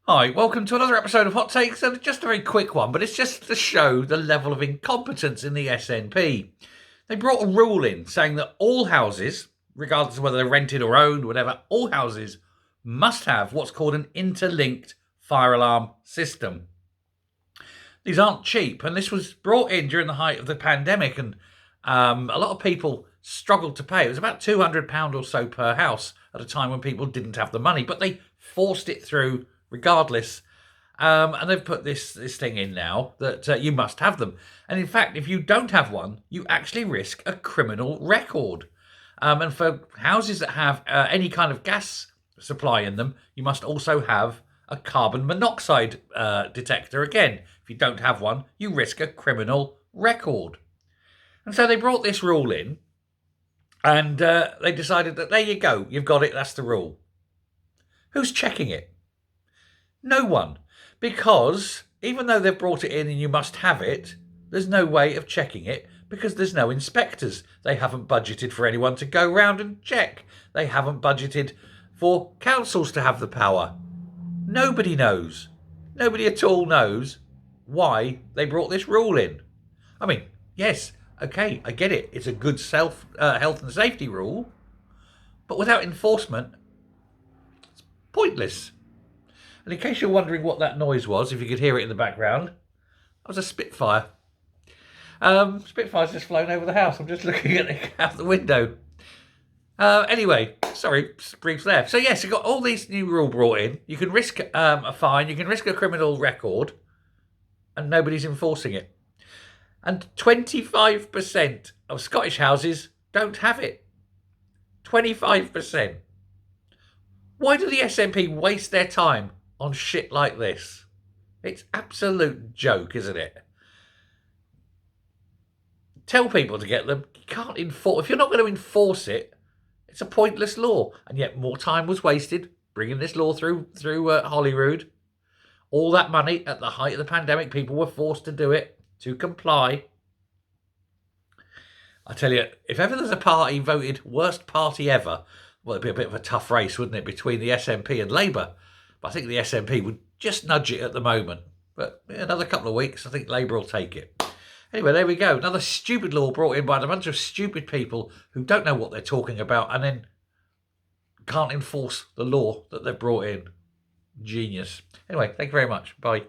Hi, welcome to another episode of Hot Takes, and just a very quick one, but it's just to show the level of incompetence in the SNP. They brought a rule in saying that all houses, regardless of whether they're rented or owned, whatever, all houses must have what's called an interlinked fire alarm system. These aren't cheap, and this was brought in during the height of the pandemic, and a lot of people struggled to pay. It was about £200 or so per house at a time when people didn't have the money, but they forced it through regardless. And they've put this thing in now that you must have them. And in fact, if you don't have one, you actually risk a criminal record. And for houses that have any kind of gas supply in them, you must also have a carbon monoxide detector. Again, if you don't have one, you risk a criminal record. And so they brought this rule in, and they decided that there you go, you've got it, that's the rule. Who's checking it? No one. Because even though they've brought it in and you must have it, there's no way of checking it because there's no inspectors. They haven't budgeted for anyone to go round and check. They haven't budgeted for councils to have the power. Nobody knows. Nobody at all knows why they brought this rule in. I mean, yes, okay, I get it. It's a good health and safety rule, but without enforcement, it's pointless. And in case you're wondering what that noise was, if you could hear it in the background, that was a Spitfire. Spitfire's just flown over the house. I'm just looking at it out the window. Anyway, sorry, brief there. So yes, you've got all these new rules brought in. You can risk a fine, you can risk a criminal record, and nobody's enforcing it. And 25% of Scottish houses don't have it. 25%. Why do the SNP waste their time on shit like this? It's absolute joke, isn't it? Tell people to get them. You can't enforce. If you're not going to enforce it, it's a pointless law. And yet more time was wasted bringing this law through Holyrood. All that money at the height of the pandemic, people were forced to do it, to comply. I tell you, if ever there's a party voted worst party ever, well, it'd be a bit of a tough race, wouldn't it, between the SNP and Labour? But I think the SNP would just nudge it at the moment. But another couple of weeks, I think Labour will take it. Anyway, there we go. Another stupid law brought in by a bunch of stupid people who don't know what they're talking about and then can't enforce the law that they've brought in. Genius. Anyway, thank you very much. Bye.